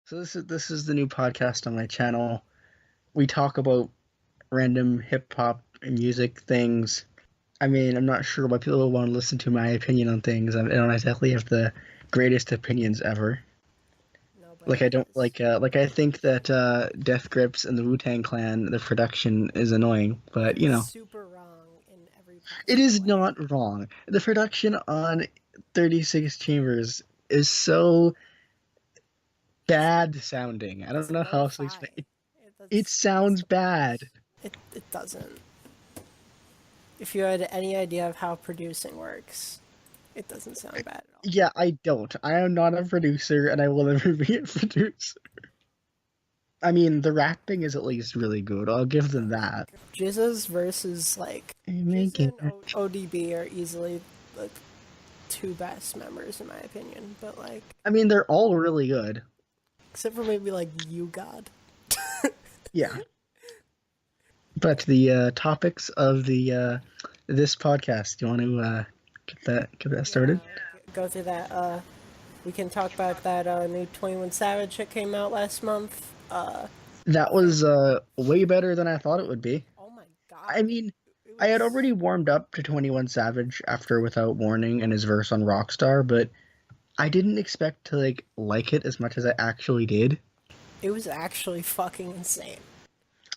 So this is the new podcast on my channel. We talk about random hip hop and music things. I mean, I'm not sure why people want to listen to my opinion on things. I don't exactly have the greatest opinions ever. Like Nobody I don't does. like I think that Death Grips and the Wu-Tang Clan, the production is annoying, but It is super wrong in every it possible is way. not wrong. The production on 36 Chambers is so It's bad sounding. I don't it's know how else to lo-fi. explain it. It That's sounds the bad. worst. It doesn't. If you had any idea of how producing works, it doesn't sound bad at all. Yeah, I don't. I am not a producer, and I will never be a producer. I mean, the rapping is at least really good. I'll give them that. Jizza's versus I'm Jizza making and ODB are easily the two best members in my opinion. But I mean, they're all really good. except for maybe You God. Yeah, but the topics of the this podcast. Do you want to get that started? Yeah, go through that. We can talk about that new 21 Savage that came out last month. That was way better than I thought it would be. Oh my I god, mean, it I had was already warmed up to 21 Savage after Without Warning and his verse on Rockstar, but I didn't expect to like it as much as I actually did. it was actually fucking insane.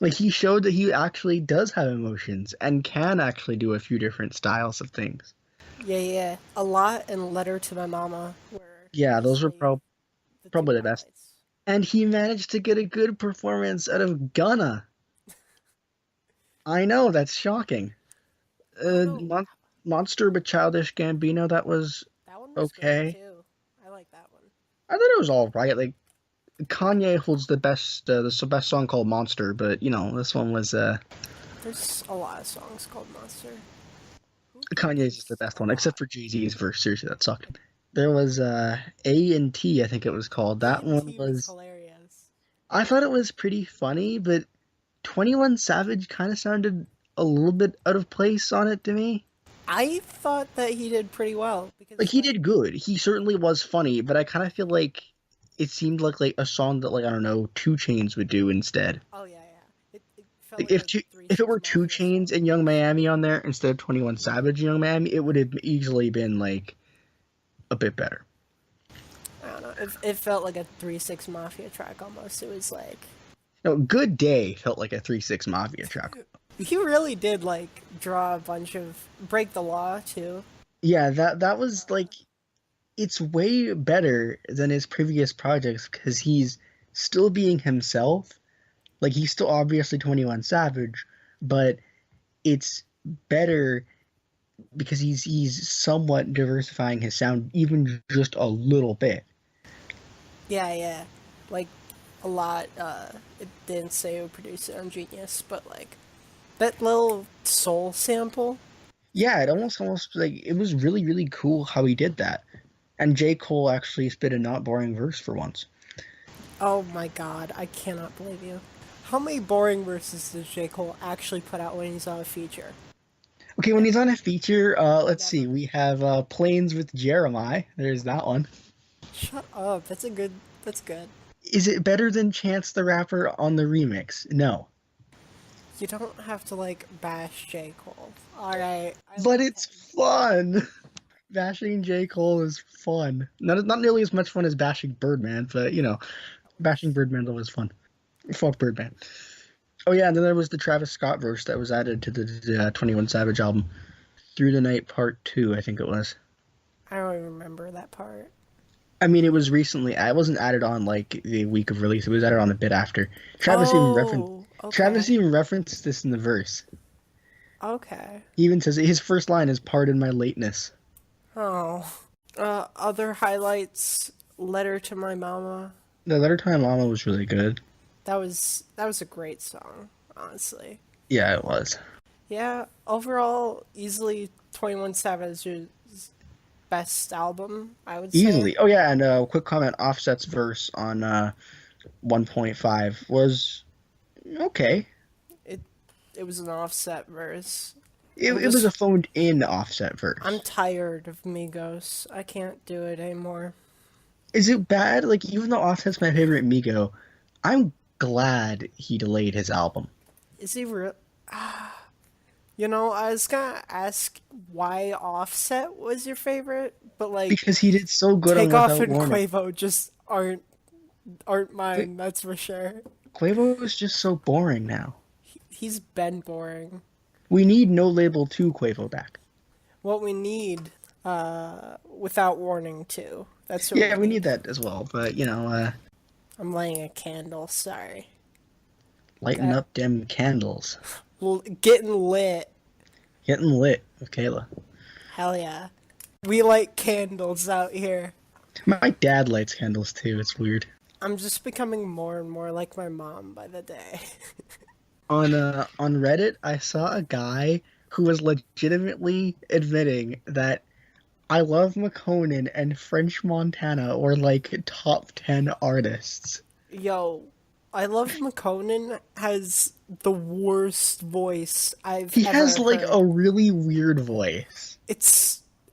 Like he showed that he actually does have emotions and can actually do a few different styles of things. Yeah, yeah, a lot and Letter to My Mama were Yeah, those were easily the two probably the best. highlights. And he managed to get a good performance out of Gunna. I know that's shocking. I don't Uh, know. Mon- Monster but Childish Gambino, that was That one was good okay. too. I like that one. I thought it was all right. Like Kanye holds the best song called Monster, but this one was There's a lot of songs called Monster. Who Kanye's just the produced best a one, except lot? for Jay-Z's verse. Seriously, that sucked. There was A&T, I think it was called. A That and one T was was hilarious. I thought it was pretty funny, but 21 Savage kind of sounded a little bit out of place on it to me. I thought that he did pretty well Like because he did good. He certainly was funny, but I kind of feel like it seemed like a song that I don't know, Two Chains would do instead. oh yeah, yeah. It felt Like like a Three if it Six were Two Mafia Chains song. and Young Miami on there instead of 21 Savage and Young Miami, it would have easily been a bit better. I don't know. It felt like a 3 6 Mafia track almost. It was like No, Good Day felt like a 3-6 Mafia track. he really did draw a bunch of break the law too. Yeah, that was it's way better than his previous projects because he's still being himself. Like he's still obviously 21 Savage, but it's better because he's somewhat diversifying his sound even just a little bit. Yeah, yeah. Like a lot. It didn't say who produced it on Genius, but that little soul sample. Yeah, it almost like it was really cool how he did that. And J. Cole actually spit a not boring verse for once. Oh my god, I cannot believe you. How many boring verses does J. Cole actually put out when he's on a feature? Okay, when he's on a feature, let's see, Never. we have Planes with Jeremiah. There's that one. Shut up. That's a good. That's good. Is it better than Chance the Rapper on the remix? No. You don't have to bash J. Cole. Alright, I But like it's him. fun. Bashing J. Cole is fun. Not nearly as much fun as bashing Birdman, but I bashing wish. Birdman's always fun. Fuck Birdman. Oh yeah, and then there was the Travis Scott verse that was added to the 21 Savage album. Through the Night Part 2, I think it was. I don't even remember that part. I mean, it was recently. I wasn't added on the week of release. It was added on a bit after. Oh, Travis okay. even referenced this in the verse. Okay. He even says his first line is "Pardon my lateness." Oh. Other highlights. Letter to My Mama. The Letter to My Mama was really good. That was a great song, honestly. Yeah, it was. Yeah, overall, easily 21 Savage's best album, I would say. Easily. Oh yeah, and quick comment: Offset's verse on 1.5 was okay. It it was an offset verse. It was a phoned in Offset I'm verse. tired of Migos. I can't do it anymore. Is it bad? Like, even though Offset's my favorite Migo, I'm glad he delayed his album Is he real? You know, I was gonna ask why Offset was your favorite, but like because he did so good on Takeoff Without and Warning. Quavo just aren't Qu- mine. That's for sure. Quavo is just so boring now. He's been boring. We need No Label 2 Quavo back. What we need, Without Warning too. That's what we Yeah, we need need. that as well. But I'm lighting a candle. Sorry. lighten That up them candles, getting lit. getting lit with Kayla. Hell yeah. We light candles out here. My dad lights candles too. It's weird. I'm just becoming more and more like my mom by the day. On Reddit, I saw a guy who was legitimately admitting that I Love McConan and French Montana were like top 10 artists. Yo, I Love McConan has the worst voice I've He has ever like heard. a really weird voice.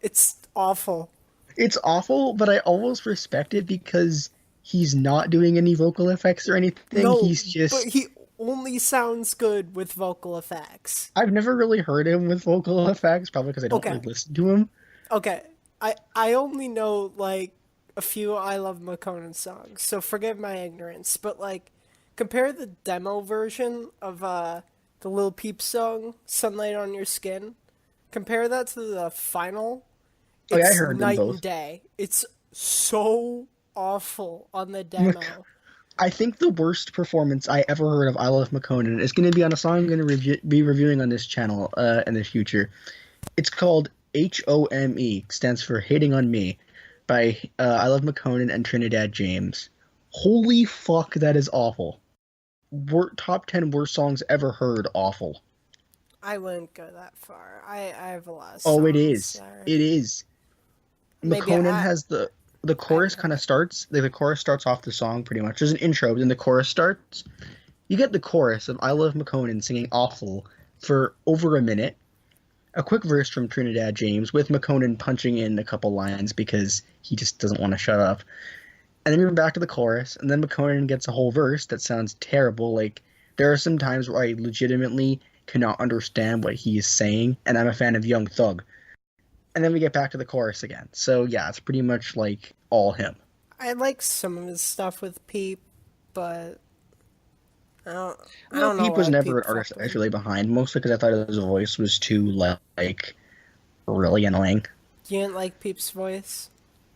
It's awful. It's awful, but I almost respect it because he's not doing any vocal effects or anything. No, He's but just he only sounds good with vocal effects. I've never really heard him with vocal effects, probably because I don't really Okay, listen to him. okay. I only know like a few I Love McConan songs, so forgive my ignorance. But like, compare the demo version of the Lil Peep song "Sunlight on Your Skin." Compare that to the final. Oh yeah, I It's heard them night and both. day. It's so awful on the demo. I think the worst performance I ever heard of I Love McConan is going to be on a song I'm going to be reviewing on this channel in the future. It's called HOME, stands for Hating on Me, by I Love McConan and Trinidad James. Holy fuck, that is awful. Top 10 worst songs ever heard, awful. I wouldn't go that far. I have a lot of Oh, it songs is. there. It is. Maybe McConan has the I've chorus kind heard of it. starts, like the chorus starts off the song pretty much. There's an intro, but then the chorus starts. You get the chorus of I Love McConan singing awful for over a minute. A quick verse from Trinidad James with McConan punching in a couple lines because he just doesn't want to shut up. And then you're back to the chorus, and then McConan gets a whole verse that sounds terrible. Like, there are some times where I legitimately cannot understand what he is saying, and I'm a fan of Young Thug. And then we get back to the chorus again. So yeah, it's pretty much like all him. I like some of his stuff with Peep, but I Well, don't know Peep was why never Peep an artist fucked I was with him. really behind, mostly because I thought his voice was too like really annoying. You didn't like Peep's voice?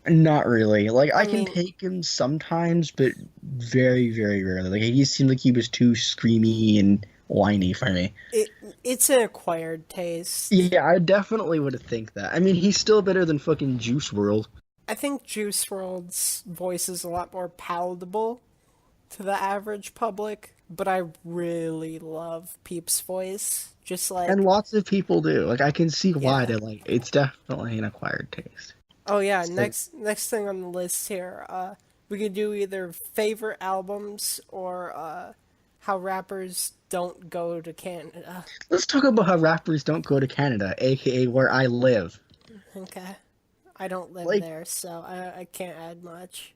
Not really. Like I I can mean, take him sometimes, but very, very rarely. Like he seemed like he was too screamy and whiny for me. it it's an acquired taste. Yeah, I definitely would think that. I mean, he's still better than fucking Juice World. I think Juice World's voice is a lot more palatable to the average public, but I really love Peep's voice. Just And like, lots of people do. Like I can see why yeah. they like it's definitely an acquired taste. Oh yeah, So next thing on the list here, we could do either favorite albums or how rappers don't go to Canada. let's talk about how rappers don't go to Canada, aka where I live. Okay. I don't live Like there, so I can't add much.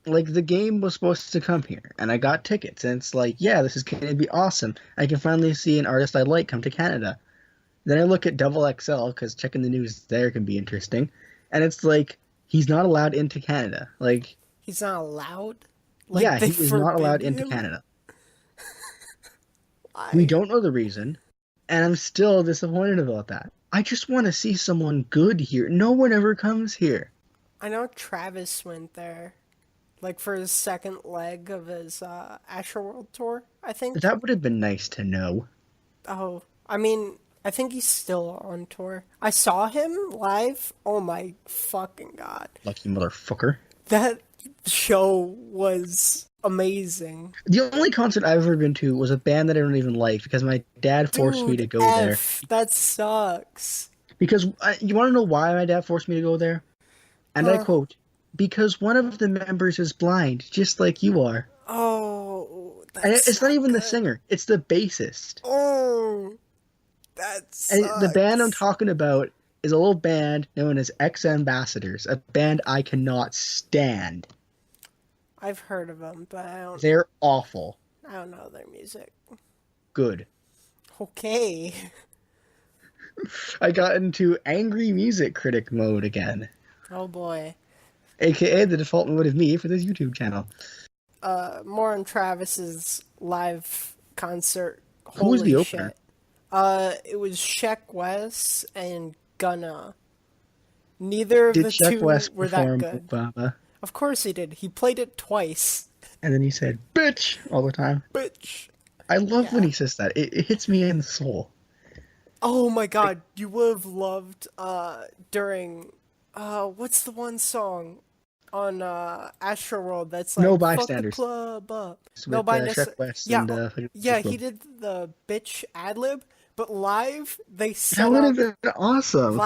like the game was supposed to come here and I got tickets and it's like, yeah, this is gonna be awesome. I can finally see an artist I like come to Canada. Then I look at Double XL because checking the news there can be interesting, and it's like he's not allowed into Canada. Like, He's not allowed? Like yeah, they he is not allowed forbid into him? Canada. We I don't know the reason, and I'm still disappointed about that. I just want to see someone good here. No one ever comes here. I know Travis went there. Like for his second leg of his Astroworld tour, I think. That would have been nice to know. Oh, I mean, I think he's still on tour. I saw him live. Oh my fucking god. Lucky motherfucker. That show was amazing. The only concert I've ever been to was a band that I don't even like because my dad forced me Dude, to go there. F, that sucks. Because you want to know why my dad forced me to go there? And I Huh? quote, because one of the members is blind, just like you are. Oh, And that's it's not not even the good. singer, it's the bassist. Oh, that And the band I'm sucks. talking about is a little band known as X Ambassadors, a band I cannot stand. I've heard of them, but They're awful. I don't know their music. Good. Okay. I got into angry music critic mode again, Oh boy. aka the default mode of me for this YouTube channel. More on Travis's live concert. Who was the Holy opener? shit. It was Juelz and Gunna. Neither of Did the Chuck two West were that perform good. Obama? Of course he did. He played it twice. And then he said, bitch, all the time. Bitch. I love when Yeah. he says that. It hits me in the soul. Oh my god, you would have loved during what's the one song on Astro World that's No like fuck the bystanders. club up. It's No with by Shrek West Yeah, and yeah, he did the bitch ad lib, but live they that set would have up been awesome.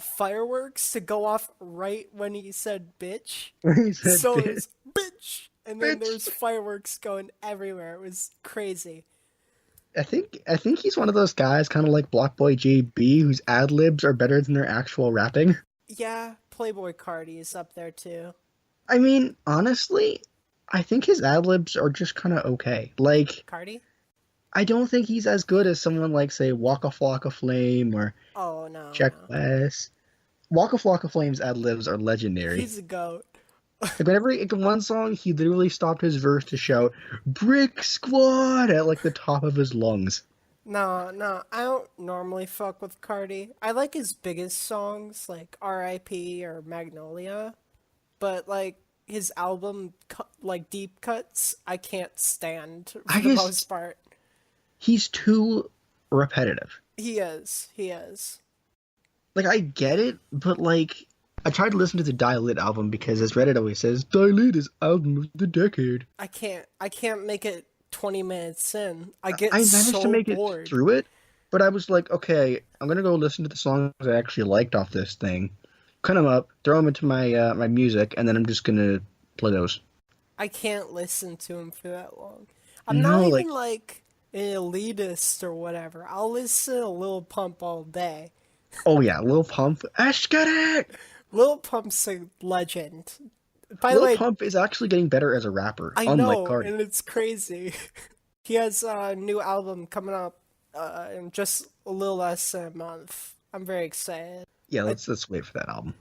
fireworks to go off right when he said bitch. When he said, So it bitch, was bitch and then there bitch. was fireworks going everywhere. It was crazy. I think he's one of those guys, kind of like Block Boy JB, whose ad libs are better than their actual rapping. Yeah, Playboy Cardi is up there too. I mean, honestly, I think his ad libs are just kind of okay. Like, Cardi? I don't think he's as good as someone like, say, Waka Flocka Flame or Oh no, Check no. West. Waka Flocka Flame's ad libs are legendary. He's a goat. Like whenever in one song, he literally stopped his verse to shout "Brick Squad" at like the top of his lungs. No, no, I don't normally fuck with Cardi. I like his biggest songs like R.I.P. or Magnolia, but like his album like deep cuts, I can't stand for I the just most part. He's too repetitive. He is. He is. Like I get it, but like I tried to listen to the Dial It album because, as Reddit always says, Dial It is album of the decade. I can't make it 20 minutes in. I get I managed to so make it bored. through it, but I was like, okay, I'm gonna go listen to the songs I actually liked off this thing, cut them up, throw them into my my music, and then I'm just gonna play those. I can't listen to him for that long. I'm not No, even like, like an elitist or whatever. I'll listen to Lil Pump all day. oh yeah, Lil Pump, Ashkadak! Lil Pump's a legend. By the Lil way, Pump is actually getting better as a rapper, I unlike know, Cardi. and it's crazy. He has a new album coming up in just a little less than a month. I'm very excited. Yeah, I, let's wait for that album.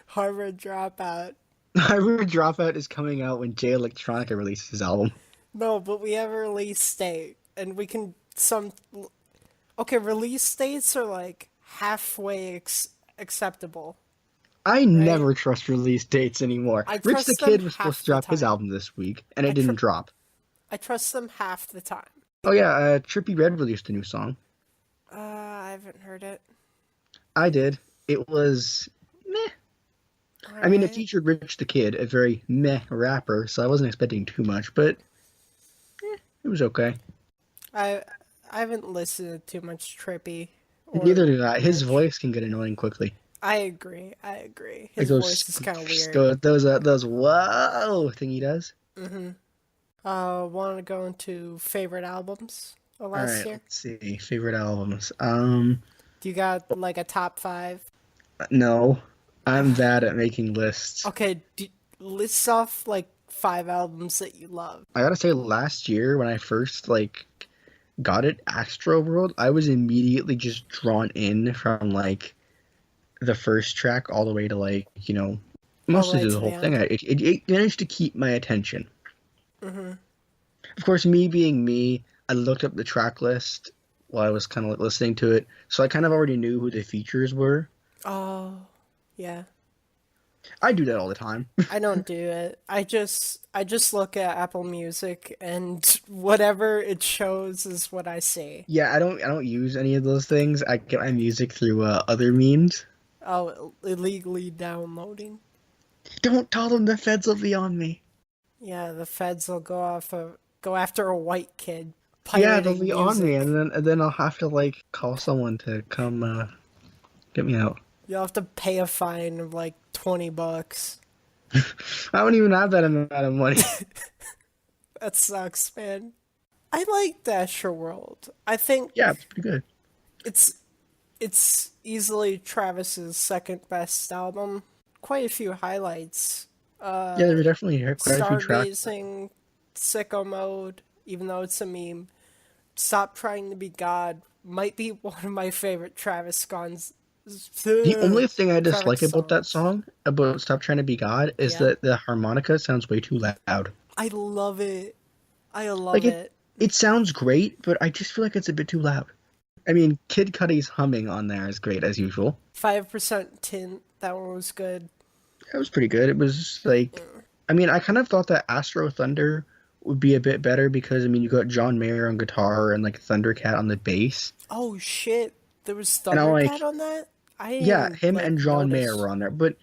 Harvard Dropout. Hybrid Dropout is coming out when Jay Electronica releases his album. No, but we have a release date, and we can some. Okay, release dates are like halfway acceptable, I right? never trust release dates anymore. I Rich the trust them Kid was supposed half to the drop his time. album this week, and I it tr didn't drop. I trust them half the time. Oh yeah, Trippie Redd released a new song. I haven't heard it. I did. It was meh. All I mean, it right. featured Rich the Kid, a very meh rapper, so I wasn't expecting too much, but it was okay. I I haven't listened to too much Trippy or Neither did I. His Rich. voice can get annoying quickly. I agree. I agree. Like His voice is kind of weird. those whoa thing he does. Mm-hmm. Want to go into favorite albums of All last right, year? let's see. Favorite albums. Do you got like a top five? No, I'm bad at making lists. Okay, list off like five albums that you love. I gotta say, last year when I first like got it, Astro World, I was immediately just drawn in from like the first track all the way to like All the mostly way to to the the whole thing. end. It managed to keep my attention. Mm-hmm. Of course, me being me, I looked up the track list while I was kind of like listening to it, so I kind of already knew who the features were. Oh, yeah. I do that all the time. I don't do it. I just look at Apple Music and whatever it shows is what I see. Yeah, I don't use any of those things. I get my music through other means. Oh, illegally downloading. Don't tell them the feds will be on me. Yeah, the feds will go after a white kid Yeah, they'll pirating be on me, music. and then I'll have to like call someone to come get me out. You'll have to pay a fine of like $20. I don't even have that amount of money. That sucks, man. I like Dasher World. I think Yeah, it's pretty good. it's it's easily Travis's second best album. Quite a few highlights. Yeah, there were definitely quite a few tracks. Stargazing, Sicko Mode, even though it's a meme. Stop Trying to Be God might be one of my favorite The only thing I Travis dislike about that songs. song, about Stop Trying to Be God, is Yeah. that the harmonica sounds way too loud. I love it. I Like love it, it. it sounds great, but I just feel like it's a bit too loud. I mean, Kid Cudi's humming on there is great as usual. 5% Tint, that one was good. It was pretty good. It was like, I mean, I kind of thought that Astro Thunder would be a bit better because I mean, you got John Mayer on guitar and like Thundercat on the bass, Oh shit, there was and I'm Thundercat like, on that? I yeah, didn't, him like, and John Mayer notice. were on there, but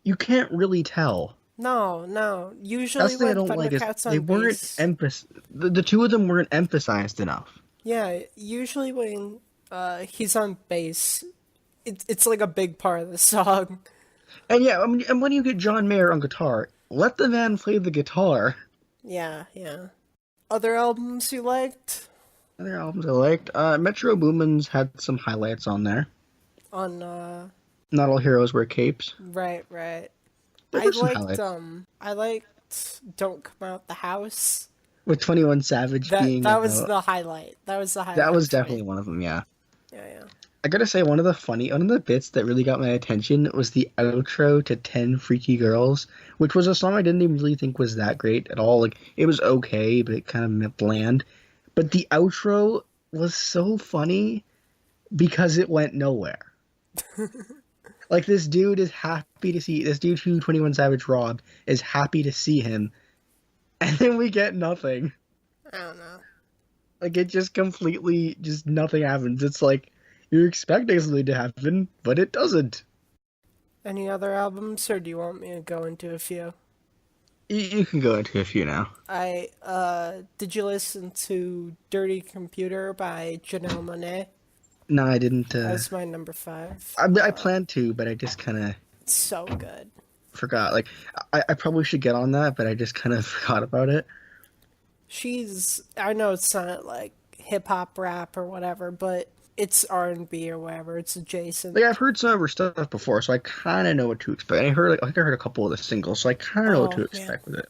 you can't really tell. No, no. That's Usually the thing I when don't like is Thundercat's they on weren't bass, the two of them weren't emphasized enough. yeah, usually when he's on bass, it's like a big part of the song. And yeah, I mean, and when you get John Mayer on guitar, let the man play the guitar. Yeah, yeah. Other albums you liked? Other albums I liked, Metro Boomin's had some highlights on there. On Not All Heroes Wear Capes. right, right. There were some highlights. I liked Don't Come Out the House. With 21 Savage being That was the highlight. That was the that highlight was for definitely me. one of them, yeah. Yeah, yeah. I gotta say, one of the bits that really got my attention was the outro to 10 Freaky Girls, which was a song I didn't even really think was that great at all. Like, it was okay, but it kind of bland. But the outro was so funny because it went nowhere. Like, this dude is happy to see, this dude who 21 Savage robbed is happy to see him, and then we get nothing. I don't know. Like, it just completely, just nothing happens. It's like, you're expecting something to happen, but it doesn't. Any other albums, or do you want me to go into a few? You can go into a few now. Did you listen to Dirty Computer by Janelle Monáe? No, I didn't. That was my number 5. I planned to, but I just kind of It's so good. forgot. Like, I probably should get on that, but I just kind of forgot about it. I know it's not like hip hop rap or whatever, but it's R&B or whatever. It's adjacent. Like, I've heard some of her stuff before, so I kind of know what to expect. I heard, like, I think I heard a couple of the singles, so I kind of know what to Oh man. expect with it.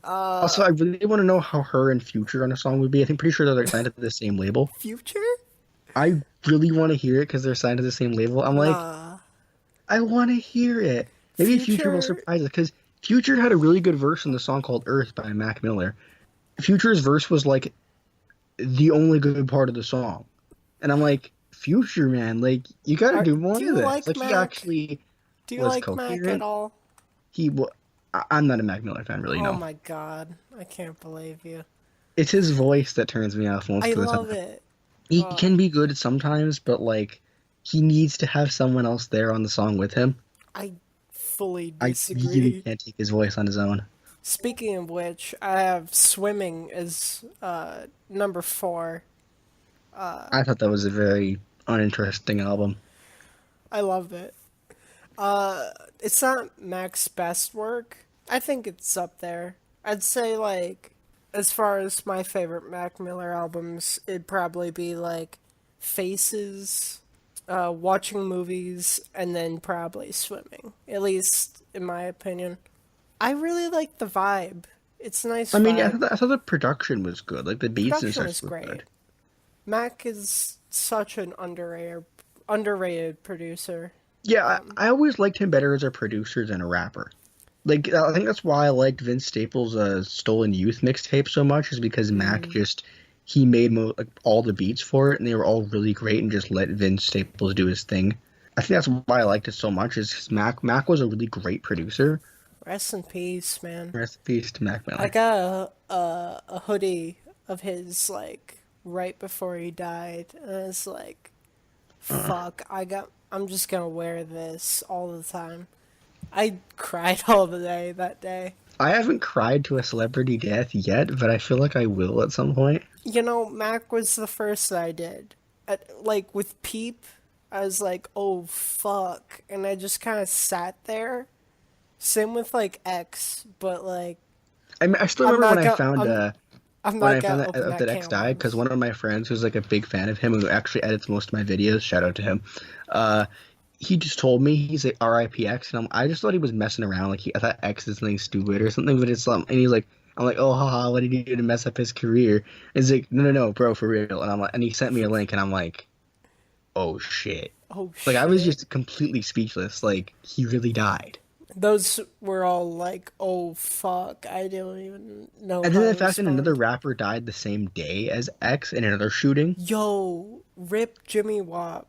Also, I really want to know how her and Future on a song would be. I think pretty sure they're signed to the same label. Future? I really want to hear it because they're signed to the same label. I'm like, Nah. I want to hear it. Maybe Future will Future. surprise us because Future had a really good verse in the song called Earth by Mac Miller. Future's verse was like the only good part of the song. And I'm like, Future, man, like, you gotta do more Do of you this. like Like, he Mac? actually Do you was like Mac at coherent. all? I'm not a Mac Miller fan, really, Oh no. my god. I can't believe you. It's his voice that turns me off most I of the love time. it. He can be good sometimes, but, like, he needs to have someone else there on the song with him. I fully I disagree. really can't take his voice on his own. Speaking of which, I have Swimming as number 4. I thought that was a very uninteresting album. I loved it. It's not Mac's best work. I think it's up there. I'd say, like, as far as my favorite Mac Miller albums, it'd probably be like Faces, watching movies, and then probably Swimming. At least in my opinion. I really like the vibe. It's a nice I mean, yeah, vibe. I thought the production was good. Like, the beats and Production stuff is were great. good. Mac is such an underrated producer. Yeah, I always liked him better as a producer than a rapper. Like, I think that's why I liked Vince Staples' Stolen Youth mixtape so much, is because Mac he made like all the beats for it, and they were all really great, and just let Vince Staples do his thing. I think that's why I liked it so much, is 'cause Mac was a really great producer. Rest in peace, man. Rest in peace to Mac I Miller. got a hoodie of his like right before he died, and it's like, fuck. I'm just gonna wear this all the time. I cried all the day that day. I haven't cried to a celebrity death yet, but I feel like I will at some point. You know, Mac was the first that I did. Like with Peep, I was like, oh fuck, and I just kind of sat there. Same with like X, but like I mean, I still I'm remember not when I gonna found I'm when not I found gonna open that that X can of died, because worms. one of my friends who's like a big fan of him, who actually edits most of my videos, shout out to him. he just told me he's like RIP X, and I just thought he was messing around. Like I thought X is something stupid or something, but it's something. And he's like, I'm like, oh haha, what did he do to mess up his career? And he's like, no, bro, for real. And I'm like, and he sent me a link, and I'm like, oh shit. Oh Like I was shit. just completely speechless. Like he really died. Those were all like, oh fuck, I don't even know And how then to the fact that another respond. rapper died the same day as X in another shooting. Yo, rip Jimmy Wap.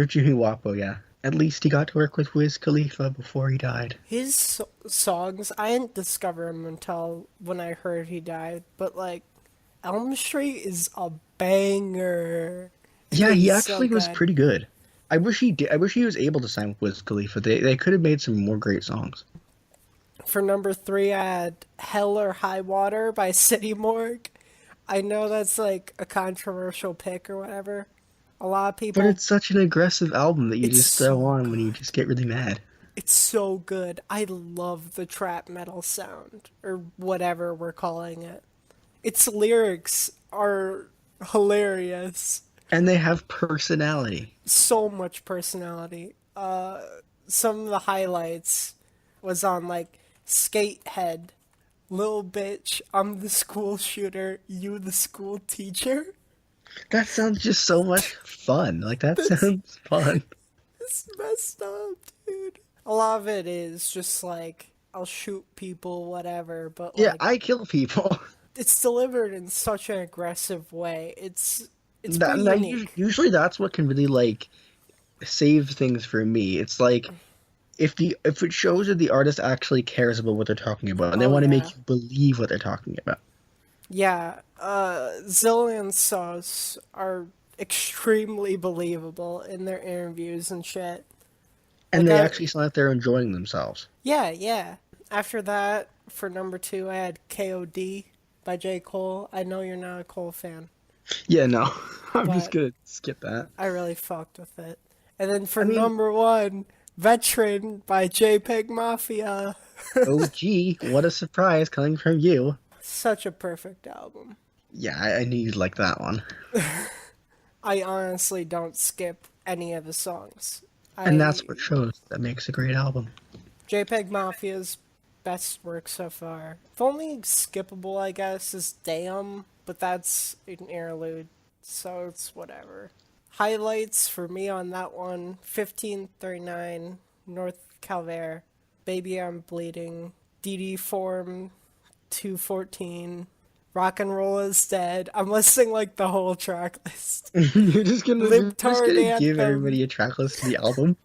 Jimmy Wapo, yeah. At least he got to work with Wiz Khalifa before he died. His songs, I didn't discover him until when I heard he died, but like, Elm Street is a banger. Yeah, he It's so actually was good. pretty good. I wish he did. I wish he was able to sign with Wiz Khalifa. They could have made some more great songs. For number three, I had Hell or High Water by City Morgue. I know that's like a controversial pick or whatever. A lot of But people, it's such an aggressive album that you it's just throw so on when you good. just get really mad. It's so good. I love the trap metal sound, or whatever we're calling it. Its lyrics are hilarious. And they have personality. So much personality. Some of the highlights was on like Skatehead, Little Bitch, I'm the school shooter, you the school teacher. That sounds just so much fun. Like that That's sounds fun. it's messed up, dude. A lot of it is just like I'll shoot people, whatever, but Yeah, like I kill people. it's delivered in such an aggressive way. It's That, pretty and I, unique. usually that's what can really like save things for me. It's like if it shows that the artist actually cares about what they're talking about and they Oh want to yeah. make you believe what they're talking about. Yeah, Zillion Sauce are extremely believable in their interviews and shit. And Like they I, actually sound like they're enjoying themselves. yeah, yeah. After that, for number two, I had KOD by J. Cole. I know you're not a Cole fan, Yeah, no. I'm just but gonna skip that. I really fucked with it. And then for I mean, number one, Veteran by JPEG Mafia. oh gee, what a surprise coming from you. Such a perfect album. Yeah, I knew you'd like that one. I honestly don't skip any of the songs. And I that's what shows that makes a great album. JPEG Mafia's best work so far. The only skippable, I guess, is Damn, but that's an interlude, so it's whatever. Highlights for me on that one: 1539, North Calvaire, Baby I'm Bleeding, DD Form 214, Rock and Roll is Dead. I'm listing like the whole track list. You're just Libtard gonna give Anthem. everybody a track list to the album.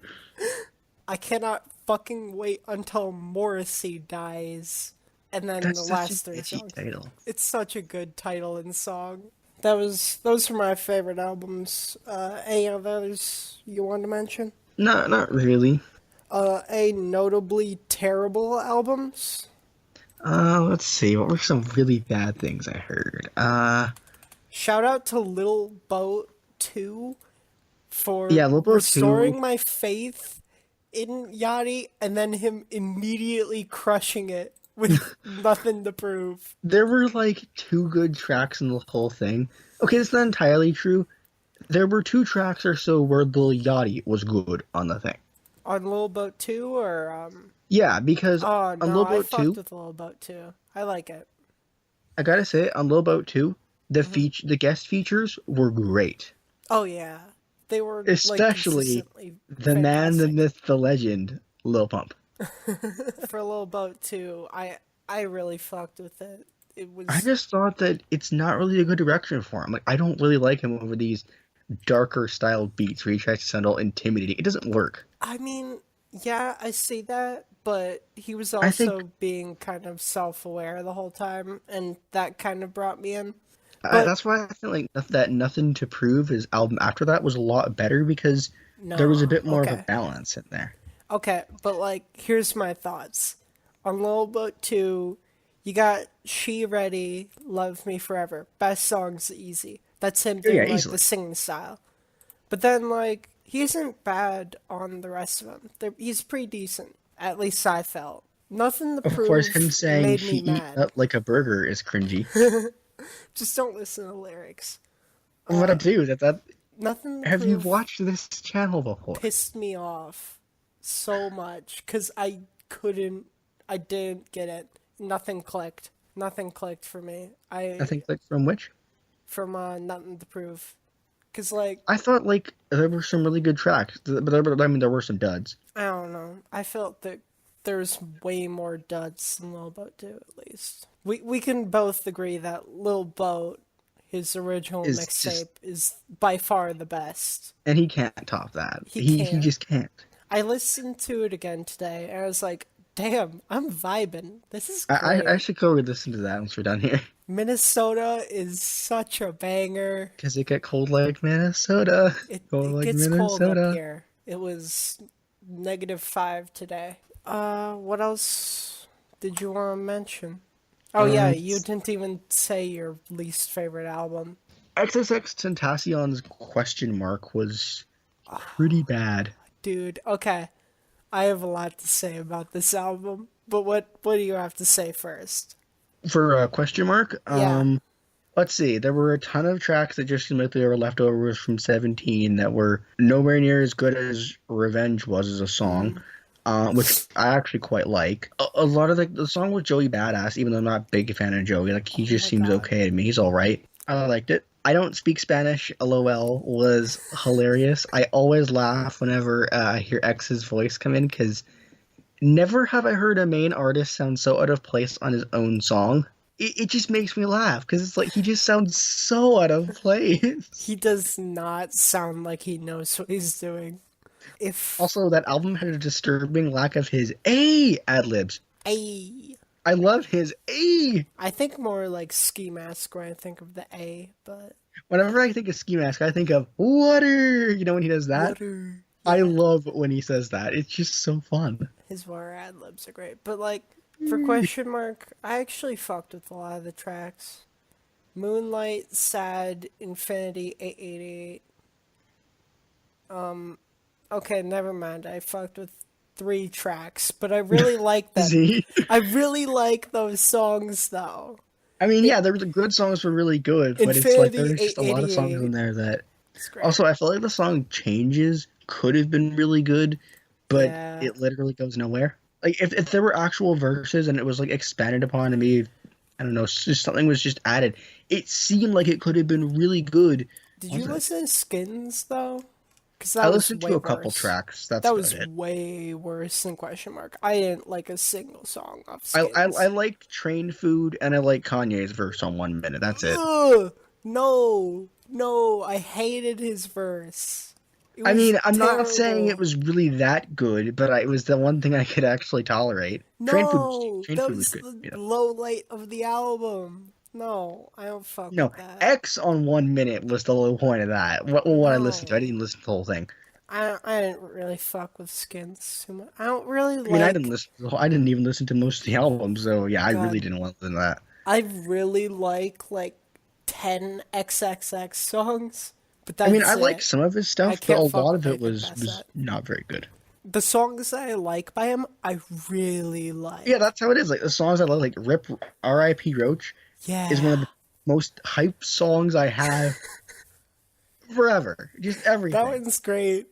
I cannot fucking wait until Morrissey dies. And then the That's such a last three catchy songs. title. It's such a good title and song. That was those were my favorite albums. Any others you want to mention? Not really. A notably terrible albums. Let's see. What were some really bad things I heard? Shout out to Little Boat 2 for Yeah, Lobo 2. restoring my faith in Yachty and then him immediately crushing it with nothing to prove. There were like two good tracks in the whole thing. Okay, that's not entirely true. There were two tracks or so where Lil Yachty was good on the thing. On Little Boat 2 or Yeah, because oh on no, Lil I Boat fucked 2, with Little Boat 2. I like it. I gotta say, on Lil Boat 2, Hmm. the guest features were great. Oh yeah. They were like Especially consistently the man, the fantastic. myth, the legend, Lil Pump. For Little Boat 2, I really fucked with it. It I was just thought that it's not really a good direction for him. Like, I don't really like him over these darker style beats where he tries to sound all intimidating. It doesn't work. I mean, yeah, I see that, but he was I think also being kind of self-aware the whole time, and that kind of brought me in. But that's why I feel like that Nothing to Prove, his album after that, was a lot better because there was a no, bit more of a okay. balance in there. Okay, but like, here's my thoughts. On Little Boat 2, you got She Ready, Love Me Forever. Best songs easy. That's him Oh, yeah, doing like the easily. singing style. But then, like, he isn't bad on the rest of them. He's pretty decent. At least I felt. Nothing to Of course, him prove saying made she me eat mad. up like a burger is cringy. Just don't listen to the lyrics. What I do that Nothing to Have you Prove watched this channel before? pissed me off so much because I didn't get it. Nothing clicked. Nothing clicked for me. I think like from which? From Nothing to Prove. Because, like, I thought like there were some really good tracks, but I mean there were some duds. I don't know. I felt that there's way more duds than Lil Boat 2, at least. We can both agree that Lil Boat, his original Is just mixtape, is by far the best. and he can't top that. He He can't. just can't. I listened to it again today, and I was like, damn, I'm vibing. This is I great. should go listen to that once we're done here. Minnesota is such a banger. Cause it get cold like Minnesota. Cold It like gets cold up Minnesota. here. It was -5 today. What else did you want to mention? Oh yeah, you It's didn't even say your least favorite album. XXX Tentacion's question mark was pretty bad. Dude, okay. I have a lot to say about this album, but what do you have to say first? For a question mark, Yeah. let's see. There were a ton of tracks that just seemed like they were leftovers from 17 that were nowhere near as good as Revenge was as a song, which I actually quite like. A lot of the song with Joey Badass, even though I'm not a big fan of Joey, like he Oh just my seems god. okay to me. He's all right. I liked it. I don't speak Spanish. LOL was hilarious. I always laugh whenever I hear X's voice come in because never have I heard a main artist sound so out of place on his own song. It just makes me laugh because it's like he just sounds so out of place. He does not sound like he knows what he's doing. If Also, that album had a disturbing lack of his A ad libs. A, I love his A. I think more like Ski Mask when I think of the A, but Whenever I think of Ski Mask, I think of water. You know when he does that? water. I Yeah, love when he says that. It's just so fun. his water ad libs are great. But like for question mark, I actually fucked with a lot of the tracks. Moonlight, Sad, Infinity, 888. Okay, never mind. I fucked with 3 tracks, but I really like them. See? I really like those songs though. I mean, It, yeah, the good songs were really good, but it's like Infinity there's just a lot of songs in 888. there that. It's great. Also, I feel like the song Changes could have been really good, but Yeah. it literally goes nowhere. Like if there were actual verses and it was like expanded upon and maybe I don't know, just something was just added, it seemed like it could have been really good. Did you Wasn't. listen to Skins though? Because I that was listened to way a couple worse. tracks. That's That about was it. way worse than question mark. I didn't like a single song off I Skins. liked Train Food and I like Kanye's verse on 1 minute. That's it. Ugh, no, no, I hated his verse. It I was mean, I'm not saying it terrible. was really that good, but it was the one thing I could actually tolerate. No, Train that Food was was good. the You know. low light of the album. No, I don't fuck No, with that. X on 1 minute was the low point of that. What I listened to, I No, didn't listen to the whole thing. I didn't really fuck with Skins too much. I don't really I mean, I didn't like. listen. I didn't even listen to most of the album, so yeah, I really God, didn't want to listen to that. I really like 10 XXX songs, but I mean, I that's like it. some of his I stuff, but a can't fuck lot with of it anything was past was that. not very good. The songs that I like by him, I really Yeah, like. that's how it is. Like the songs I love, like "Rip R.I.P. Roach" is one Yeah, of the most hype songs I have forever. Just that everything. one's great.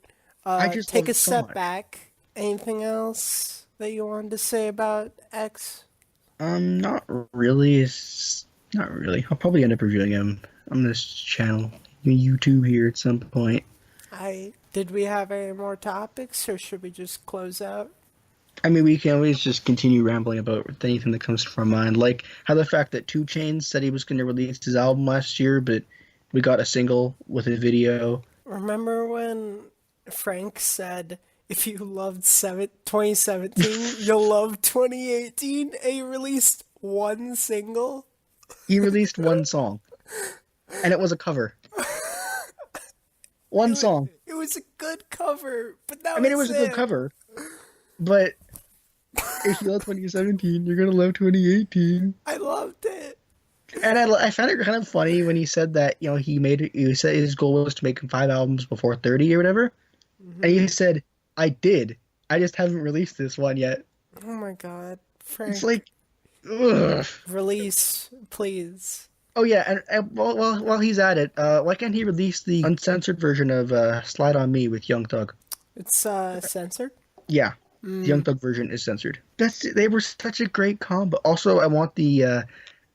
I just Take love a it so step much. back. Anything else that you wanted to say about X? Not really. It's not really. I'll probably end up reviewing him on this channel, YouTube here at some point. I did we have any more topics, or should we just close out? I mean, we can always just continue rambling about anything that comes to our mind, like how the fact that 2 Chainz said he was going to release his album last year, but we got a single with a video. Remember when Frank said, if you loved 2017, you'll love 2018, and he released one single? He released one song, and it was a cover. It One was, song. it was a good cover, but that I mean, it was was a good it. cover, but if you love 2017, you're going to love 2018. I loved it. And I found it kind of funny when he said that, he said his goal was to make 5 albums before 30 or whatever. And Hmm. he said, I did. I just haven't released this one yet. Oh my god. It's Frank, like, ugh. release, please. Oh yeah, and while he's at it, why can't he release the uncensored version of "Slide on Me" with Young Thug? It's censored. Yeah, the Young Mm. Thug version is censored. They were such a great combo. Also, I want the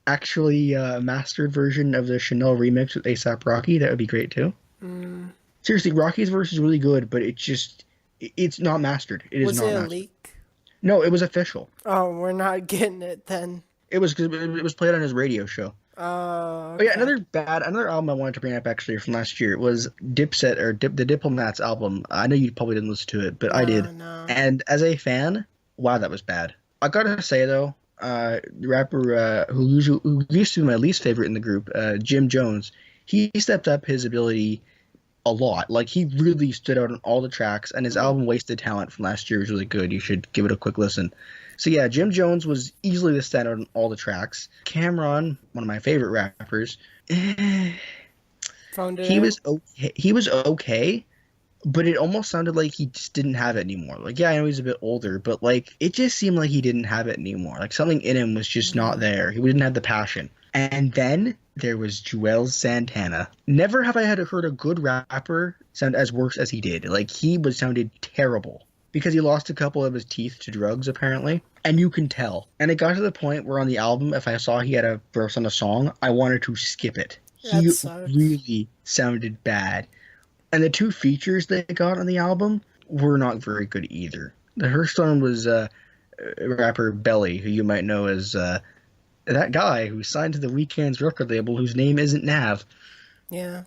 actually mastered version of the Chanel remix with ASAP Rocky. That would be great too. Mm. Seriously, Rocky's verse is really good, but it's not mastered. It is Was not it a mastered. leak? No, it was official. Oh, we're not getting it then. It was played on his radio show. Oh, Oh yeah, okay. another album I wanted to bring up actually from last year was Dipset or the Diplomats album. I know you probably didn't listen to it, but I did. No, no. And as a fan, wow, that was bad. I gotta say though, the rapper who used to be my least favorite in the group, Jim Jones, he stepped up his ability a lot. Like he really stood out on all the tracks, and his Hmm. album Wasted Talent from last year was really good. You should give it a quick listen. So yeah, Jim Jones was easily the standout on all the tracks. Cameron, one of my favorite rappers, Found it he out. was okay. He was okay, but it almost sounded like he just didn't have it anymore. Like yeah, I know he's a bit older, but like it just seemed like he didn't have it anymore. Like something in him was just not Mm. there. He didn't have the passion. And then there was Juelz Santana. Never have I had heard a good rapper sound as worse as he did. Like he was sounded terrible because he lost a couple of his teeth to drugs apparently, and you can tell. And it got to the point where on the album, if I saw he had a verse on a song, I wanted to skip it. That He sucks. really sounded bad. And the two features they got on the album were not very good either. The first one was rapper Belly, who you might know as that guy who signed to the Weeknd's record label, whose name isn't Nav. Yeah.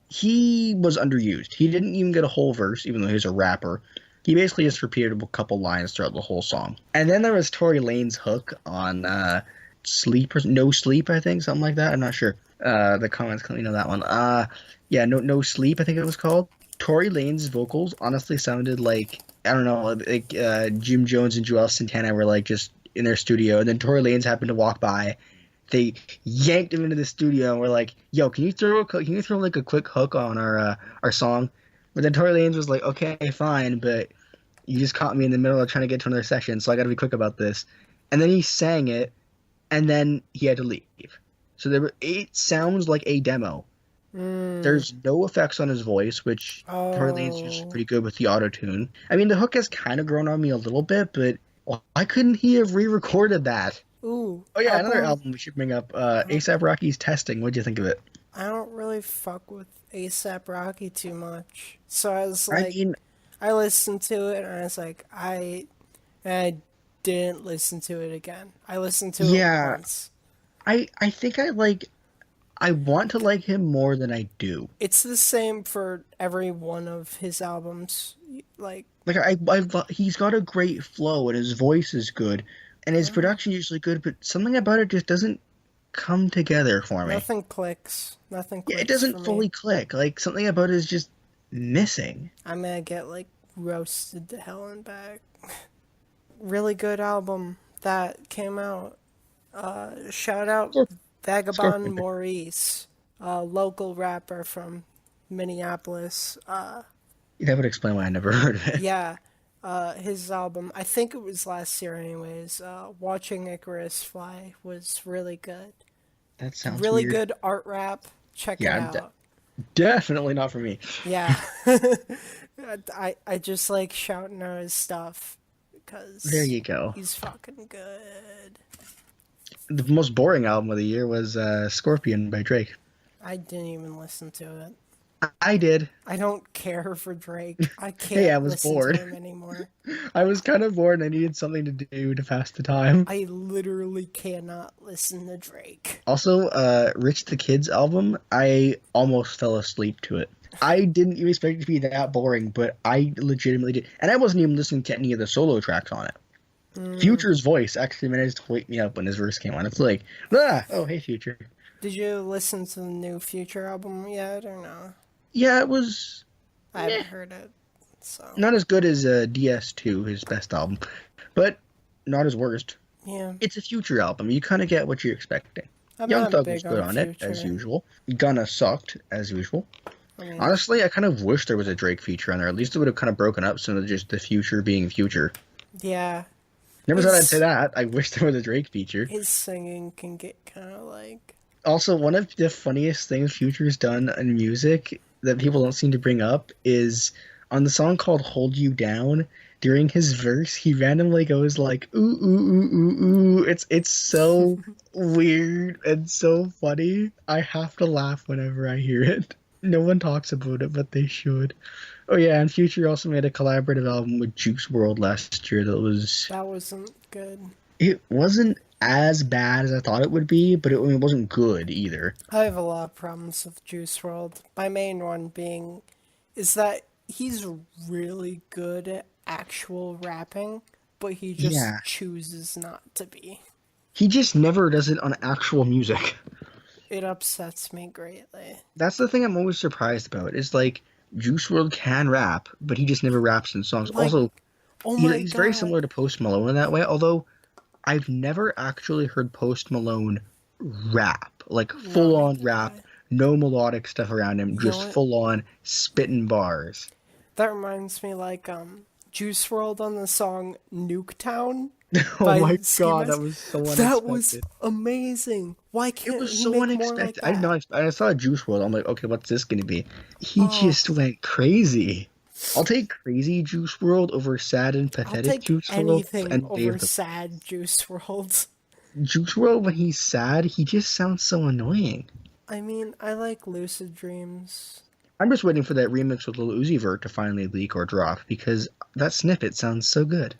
He was underused. He didn't even get a whole verse, even though he was a rapper. He basically just repeated a couple lines throughout the whole song. And then there was Tory Lane's hook on Sleep or No Sleep, I think, something like that. I'm not sure. The comments, you know that one. Yeah, No Sleep, I think it was called. Tory Lane's vocals honestly sounded like I don't know, like Jim Jones and Juelz Santana were like just in their studio, and then Tory Lanez happened to walk by. They yanked him into the studio and were like, "Yo, can you throw like a quick hook on our song?" But then Tory Lanez was like, "Okay, fine, but you just caught me in the middle of trying to get to another session, so I got to be quick about this." And then he sang it, and then he had to leave. So it sounds like a demo. Mm. There's no effects on his voice, which Tory Lanez is Oh. pretty good with the auto tune. I mean, the hook has kind of grown on me a little bit, but why couldn't he have re-recorded that? Ooh. Oh yeah, another Album. album we should bring up. ASAP Rocky's Testing. What'd you think of it? I don't really fuck with ASAP Rocky too much. So I was I like, mean, I listened to it and I was like, I didn't listen to it again. I listened to it yeah, once. I think I want to like him more than I do. It's the same for every one of his albums. Like, Like he's got a great flow and his voice is good, and his uh, production is usually good, but something about it just doesn't come together for me. nothing clicks. Nothing Yeah, it clicks for doesn't me. fully click. Like something about it is just missing. I'm gonna get like roasted to hell and back. Really good album that came out. Shout out Vagabond Scorpion. Maurice, a local rapper from Minneapolis. That would explain why I never heard of it. Yeah, his album, I think it was last year anyways, Watching Icarus Fly was really good. That sounds Really weird. good art rap. Check it Yeah, out. definitely not for me. Yeah. I just like shouting out his stuff There because you go. he's fucking good. The most boring album of the year was Scorpion by Drake. I didn't even listen to it. I did. I don't care for Drake. I Hey, I can't was listen to bored. him anymore. I was kind of bored and I needed something to do to pass the time. I literally cannot listen to Drake. Also, Rich the Kid's album, I almost fell asleep to it. I didn't even expect it to be that boring, but I legitimately did. And I wasn't even listening to any of the solo tracks on it. Mm. Future's voice actually managed to wake me up when his verse came on. It's like, oh, hey, Future. Did you listen to the new Future album yet or no? Yeah, it was I haven't heard it, so not as good as DS2, his best album, but not as worst. yeah. It's a Future album. You kind of get what you're expecting. I'm Young not Thug was big good on on it, as Future. usual. Gunna sucked, as usual. I mean, Honestly, I kind of wish there was a Drake feature on there. At least it would have kind of broken up some of just the Future being Future. yeah. Never thought I'd say His that. I wish there was a Drake feature. his singing can get kind of like Also, one of the funniest things Future's done in music that people don't seem to bring up is on the song called "Hold You Down." During his verse, he randomly goes like "ooh ooh ooh ooh ooh." It's so weird and so funny. I have to laugh whenever I hear it. No one talks about it, but they should. Oh yeah, and Future also made a collaborative album with Juice World last year that was That wasn't good. it wasn't as bad as I thought it would be, but it wasn't good either. I have a lot of problems with Juice World. My main one being is that he's really good at actual rapping, but he just Yeah, chooses not to be. he just never does it on actual music. It upsets me greatly. That's the thing I'm always surprised about. Is like Juice WRLD can rap, but he just never raps in songs. Like, Also, oh my he's very god. similar to Post Malone in that way. Although I've never actually heard Post Malone rap, like No, full on neither have rap, I. no melodic stuff around him, You know just what? full on spitting bars. That reminds me like Juice World on the song Nuketown Oh by my Ski god, that Mask. was so That was unexpected. amazing. Why It can't was he so make more like unexpected. I did that? not expect. I saw Juice WRLD. I'm like, okay, what's this gonna be? He Oh, just went crazy. I'll take crazy Juice WRLD over sad and I'll pathetic take Juice WRLD anything and Day over of the sad Juice World. Juice WRLD when he's sad, he just sounds so annoying. I mean, I like Lucid Dreams. I'm just waiting for that remix with Lil Uzi Vert to finally leak or drop because that snippet sounds so good.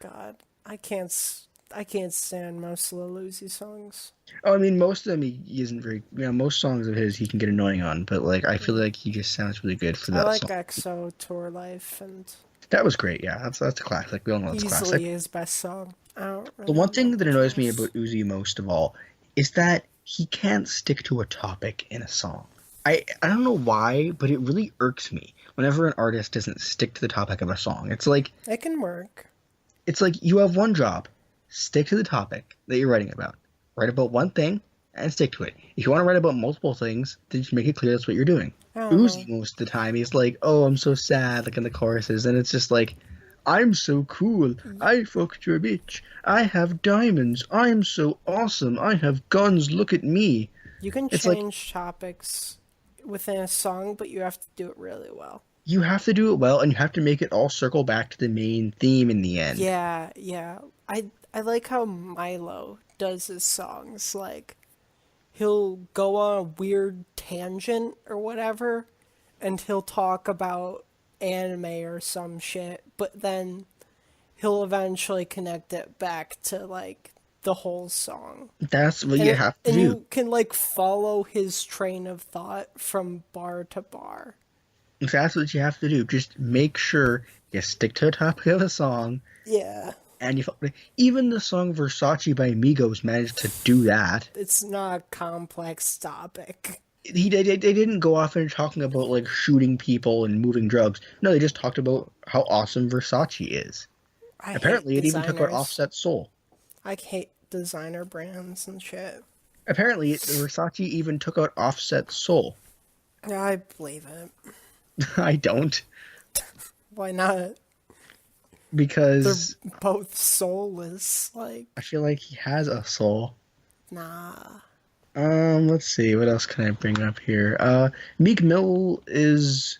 God, I can't stand most Lil Uzi songs. Oh, I mean, most of them he isn't very. Most songs of his he can get annoying on, but like I feel Yeah. like he just sounds really good for I that like song. EXO Tour Life and That was great. Yeah, that's a classic. We all know it's a classic. easily his best song. I don't The really one know thing that much annoys me else. about Uzi most of all is that he can't stick to a topic in a song. I don't know why, but it really irks me whenever an artist doesn't stick to the topic of a song. It can work. It's like you have one job. Stick to the topic that you're writing about. Write about one thing and stick to it. If you want to write about multiple things, then just make it clear that's what you're doing. I don't Uzi know. most of the time he's like, "Oh, I'm so sad," like in the choruses, and it's just like, "I'm so cool. I fucked your bitch. I have diamonds. I'm so awesome. I have guns. Look at me." You can It's like change topics within a song, but you have to do it really well. you have to do it well, and you have to make it all circle back to the main theme in the end. Yeah, yeah. I like how Milo does his songs. Like he'll go on a weird tangent or whatever, and he'll talk about anime or some shit, but then he'll eventually connect it back to like the whole song. That's what And you have to and do. you can like follow his train of thought from bar to bar. That's what you have to do. Just make sure you stick to the topic of the song, Yeah. and even the song Versace by Migos managed to do that. It's not a complex topic. They didn't go off and talking about like shooting people and moving drugs. No, they just talked about how awesome Versace is. I hate Apparently, it even took out designers. Offset's soul. I hate designer brands and shit. Apparently, Versace even took out Offset's soul. I believe it. I don't, Why not? They're because both soulless. Like, I feel like he has a soul. nah. Let's see, what else can I bring up here? Meek Mill is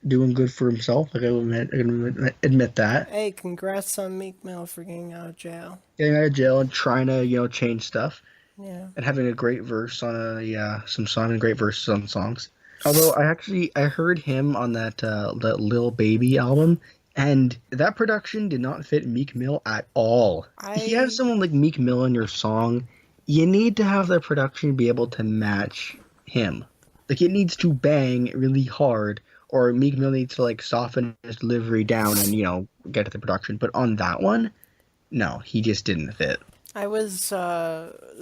doing good for himself. Like I can admit that. Hey, congrats on Meek Mill for getting out of jail. Getting out of jail and trying to change stuff Yeah. and having a great verse on some song and great verses on songs. Although I heard him on that Lil Baby album, and that production did not fit Meek Mill at all. If you have I someone like Meek Mill in your song, you need to have the production be able to match him. Like it needs to bang really hard, or Meek Mill needs to like soften his delivery down and get to the production. But on that one, no, he just didn't fit. I was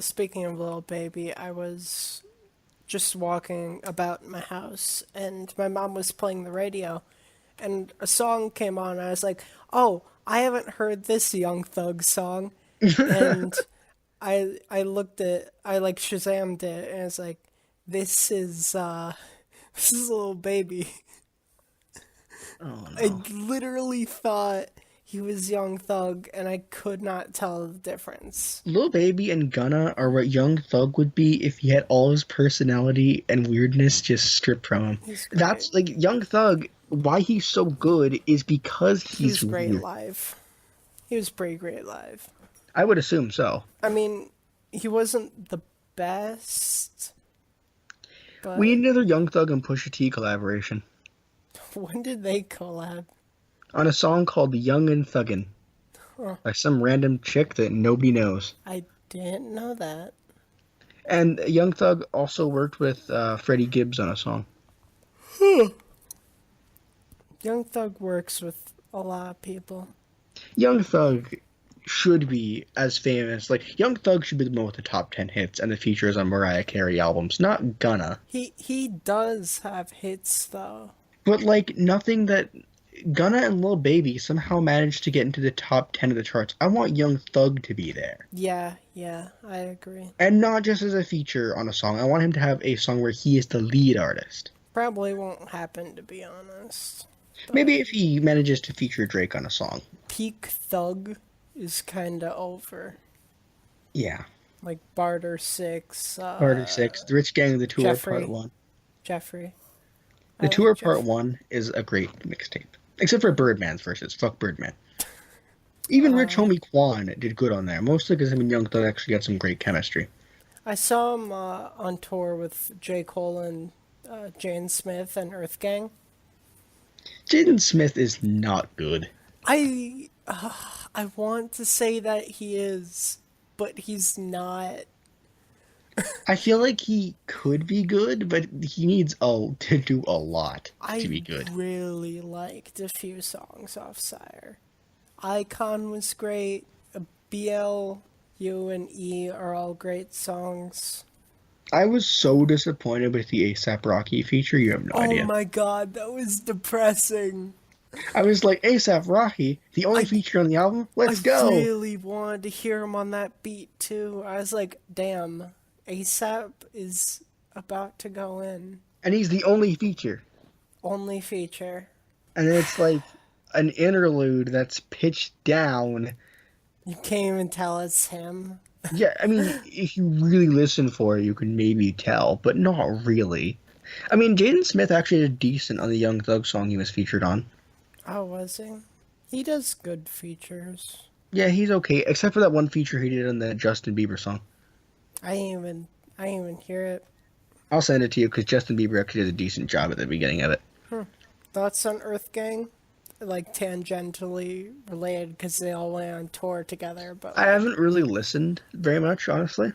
speaking of Little Baby, I was just walking about my house and my mom was playing the radio and a song came on and I was like, "Oh, I haven't heard this Young Thug song." And I like Shazammed it and it's like, this is this is a Little Baby. Oh I no. literally thought he was Young Thug, and I could not tell the difference. Lil Baby and Gunna are what Young Thug would be if he had all his personality and weirdness just stripped from him. He's great. That's like Young Thug. Why he's so good is because He he's was great weird. live. He was pretty great live. I would assume so. I mean, he wasn't the best, but We need another Young Thug and Pusha T collaboration when did they collab? on a song called "Young and Thuggin" Huh. by some random chick that nobody knows. I didn't know that. And Young Thug also worked with Freddie Gibbs on a song. Young Thug works with a lot of people. Young Thug should be as famous. Like Young Thug should be the one with the top 10 hits and the features on Mariah Carey albums, not Gunna. He does have hits though. But like nothing that Gunna and Lil Baby somehow managed to get into the top 10 of the charts. I want Young Thug to be there. Yeah, I agree. And not just as a feature on a song. I want him to have a song where he is the lead artist. Probably won't happen, to be honest. But Maybe if he manages to feature Drake on a song. Peak Thug is kinda over. Yeah. Like Barter 6, Part of 6, The Rich Gang, The Tour, Jeffrey. Part 1. Jeffrey. I The like Tour Part Jeffrey. 1 is a great mixtape. Except for Birdman's verses. Fuck Birdman. Even Rich Homie Quan did good on there. Mostly because him and Young Thug actually got some great chemistry. I saw him on tour with J. Cole and Jane Smith and Earth Gang. Jaden Smith is not good. I want to say that he is, but he's not. I feel like he could be good, but he needs to do a lot to be good. I really liked a few songs off Sire. Icon was great. BL, U, and E are all great songs. I was so disappointed with the ASAP Rocky feature, you have no Oh idea. my god, that was depressing. I was like, ASAP Rocky, the only feature on the album? Let's I go! really wanted to hear him on that beat too. I was like, damn, ASAP is about to go in. And he's the only feature. Only feature. And it's like an interlude that's pitched down. You can't even tell it's him. Yeah, I mean, if you really listen for it, you can maybe tell, but not really. I mean, Jaden Smith actually did decent on the Young Thug song he was featured on. Oh, was he? He does good features. Yeah, he's okay, except for that one feature he did on the Justin Bieber song. I didn't even hear it. I'll send it to you because Justin Bieber actually did a decent job at the beginning of it. Thoughts on Earth Gang? Like tangentially related because they all went on tour together, but I haven't really listened very much, honestly.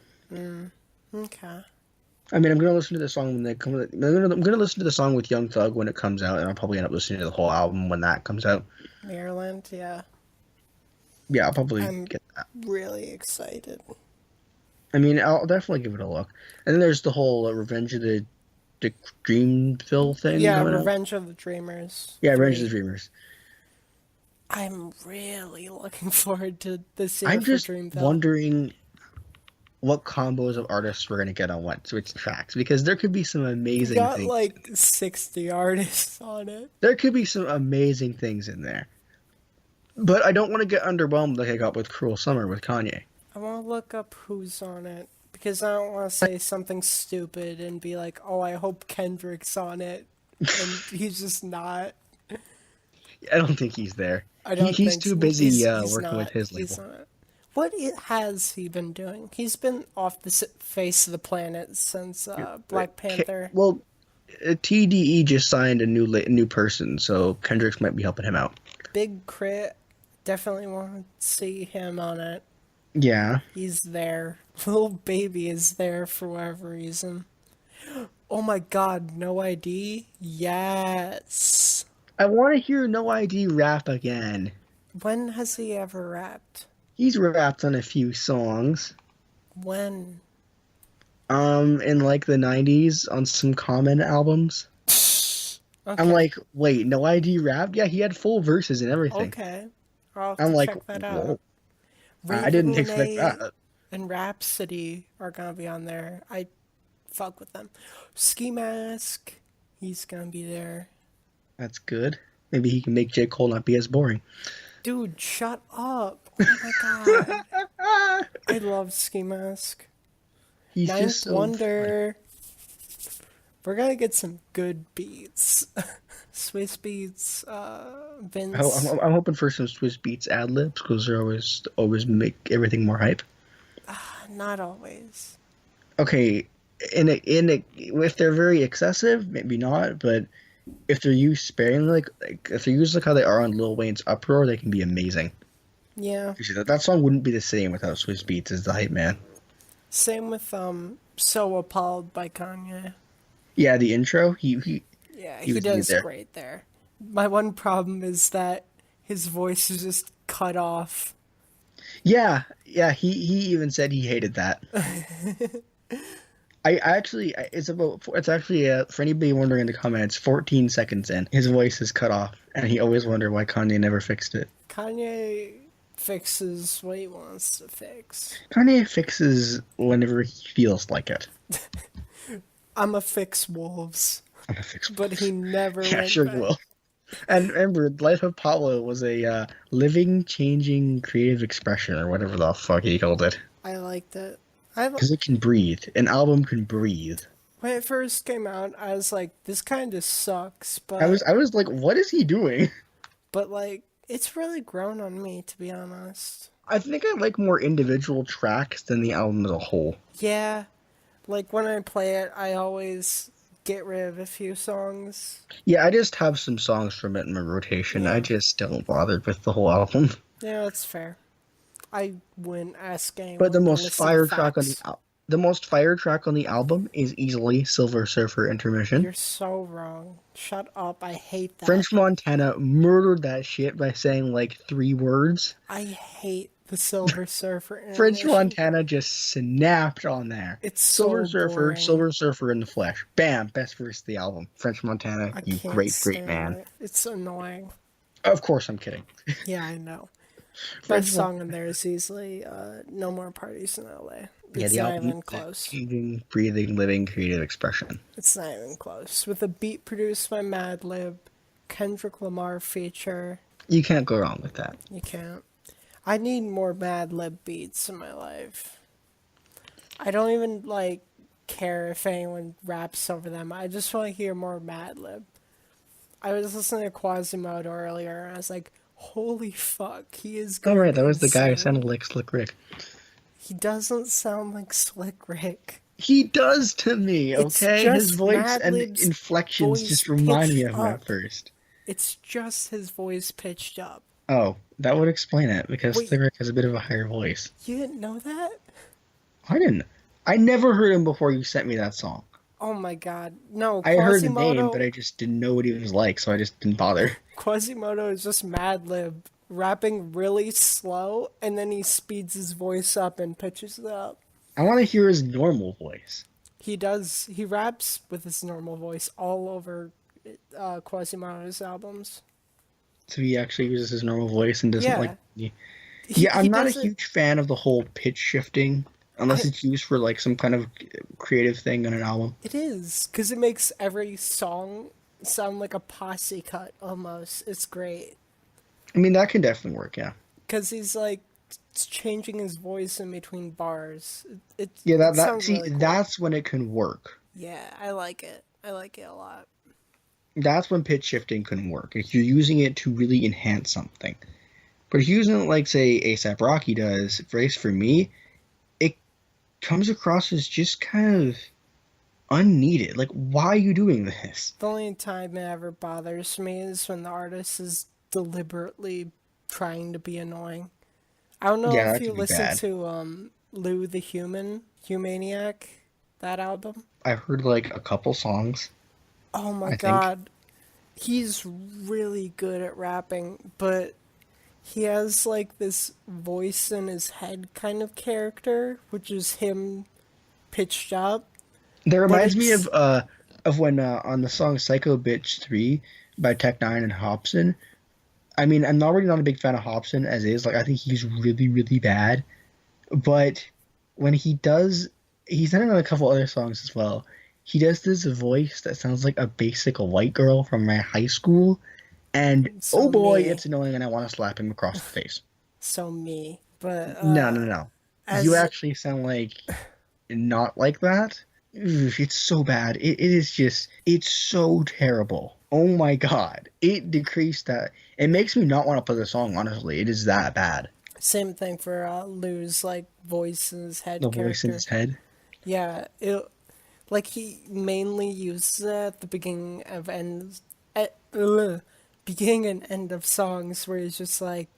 okay. I mean, I'm gonna listen to the song when they come. I'm gonna listen to the song with Young Thug when it comes out, and I'll probably end up listening to the whole album when that comes out. Maryland, yeah. Yeah, I'll probably I'm get that. really excited. I mean, I'll definitely give it a look. And then there's the whole Revenge of the Dreamville thing. Yeah, coming out. Revenge of the Dreamers. Yeah, Revenge of 3. the Dreamers. I'm really looking forward to this year I'm for just Dreamville. wondering what combos of artists we're gonna get on which tracks, because there could be some We amazing got things. like 60 artists on it. There could be some amazing things in there. But I don't want to get underwhelmed like I got with Cruel Summer with Kanye. I want to look up who's on it because I don't want to say something stupid and be like, "Oh, I hope Kendrick's on it," and he's just not. I don't think he's there. I don't He's think too so. busy He's working not. with his He's label. not. What has he been doing? He's been off the face of the planet since Black Panther. Well, TDE just signed a new person, so Kendrick's might be helping him out. Big Crit, definitely want to see him on it. Yeah. He's there. Little Baby is there for whatever reason. Oh my god, No ID? Yes. I want to hear No ID rap again. When has he ever rapped? He's rapped on a few songs. When? In like the 90s on some Common albums. Okay. I'm like, wait, No ID rap? Yeah, he had full verses and everything. Okay. I'll have I'm to like, check that whoa. out. I didn't Raven expect Lenae that. and Rhapsody are gonna be on there. I fuck with them. Ski Mask, he's gonna be there. That's good. Maybe he can make J. Cole not be as boring. Dude, shut up. Oh my god. I love Ski Mask. He's just Ninth so funny. Wonder. We're gonna get some good beats. Swiss beats, Vince. I'm hoping for some Swiss Beats ad libs because they're always make everything more hype. Not always. Okay, if they're very excessive, maybe not, but if they're used sparingly, like if they're used like how they are on Lil Wayne's Uproar, they can be amazing. Yeah. You see, that song wouldn't be the same without Swiss Beats as the hype man. Same with So Appalled by Kanye. Yeah, the intro, Yeah, he he was needed does there. great there. My one problem is that his voice is just cut off. Yeah, he even said he hated that. It's actually for anybody wondering in the comments, 14 seconds in, his voice is cut off, and he always wondered why Kanye never fixed it. Kanye fixes what he wants to fix. Kanye fixes whenever he feels like it. I'm a fix wolves, I'm gonna fix but he never Yeah, went sure back. you will. And remember, Life of Pablo was a living, changing, creative expression, or whatever the fuck he called it. I liked it. I Because it can breathe. An album can breathe. When it first came out, I was like, this kind of sucks, I was like, what is he doing? but like, it's really grown on me, to be honest. I think I like more individual tracks than the album as a whole. Yeah, like when I play it, I always get rid of a few songs. Yeah, I just have some songs from it in my rotation. I Yeah, just don't bother with the whole album. yeah, that's fair. I wouldn't ask But anyone to listen to facts. the most fire track on the album is easily Silver Surfer Intermission. You're so wrong. Shut up. I hate that. French Montana murdered that shit by saying like 3 words. I hate the Silver Surfer French intermission. Montana just snapped on there. It's so boring. Silver Surfer in the flesh. Bam, best verse of the album. French Montana, I you can't great stand man. it. It's annoying. Of course, I'm kidding. Yeah, I know. French Best Mon- song in there is easily No More Parties in LA. yeah, It's the not album even is a close. changing, breathing, living, creative expression. It's not even close. With a beat produced by Madlib, Kendrick Lamar feature, You can't go wrong with that. you can't. I need more Madlib beats in my life. I don't even like care if anyone raps over them. I just want to hear more Madlib. I was listening to Quasimodo earlier and I was like, holy fuck, he is Oh going right, that was the guy who insane. sounded like Slick Rick. He doesn't sound like Slick Rick. He does to me, It's okay? His just voice and Madlib's inflections voice just remind me pitched of him at up. first. It's just his voice pitched up. Oh, that would explain it, because Wait, Slick Rick has a bit of a higher voice. you didn't know that? I didn't. I never heard him before you sent me that song. Oh my god. No, I heard the name, but Quasimodo I just didn't know what he was like, so I just didn't bother. Quasimodo is just Madlib rapping really slow and then he speeds his voice up and pitches it up. I want to hear his normal voice. He raps with his normal voice all over Quasimodo's albums. So he actually uses his normal voice and doesn't Yeah. Yeah, He I'm not a does it. huge fan of the whole pitch shifting, unless I, it's used for like some kind of creative thing on an album. it is, because it makes every song sound like a posse cut almost. It's great. I mean, that can definitely work, yeah. Because he's like changing his voice in between bars. Yeah, It that sounds see, really cool. that's when it can work. Yeah, I like it. I like it a lot. That's when pitch shifting can work. If you're using it to really enhance something. But if you're using it like, say, ASAP Rocky does, for me, it comes across as just kind of unneeded. Like, why are you doing this? The only time it ever bothers me is when the artist is deliberately trying to be annoying. I don't know Yeah, if that you could be listen bad. to Lou the Humaniac, that album. I've heard like a couple songs, Oh my I think. god. He's really good at rapping, but he has like this voice in his head kind of character, which is him pitched up, That but reminds me it's of when on the song Psycho Bitch 3 by Tech Nine and Hobson. I mean, I'm already not a big fan of Hobson as is. Like, I think he's really, really bad. But when he's done it on a couple other songs as well. He does this voice that sounds like a basic white girl from my high school, And So oh boy, me. it's annoying, and I want to slap him across the face. So me. But No, no, no. You as actually sound like not like that. Oof, it's so bad. It is just, it's so terrible. Oh my god. It decreased that. It makes me not want to play the song, honestly. It is that bad. same thing for Lou's like voice in his head The voice in character. his head. Yeah, it like he mainly uses it at the beginning of beginning and end of songs where he's just like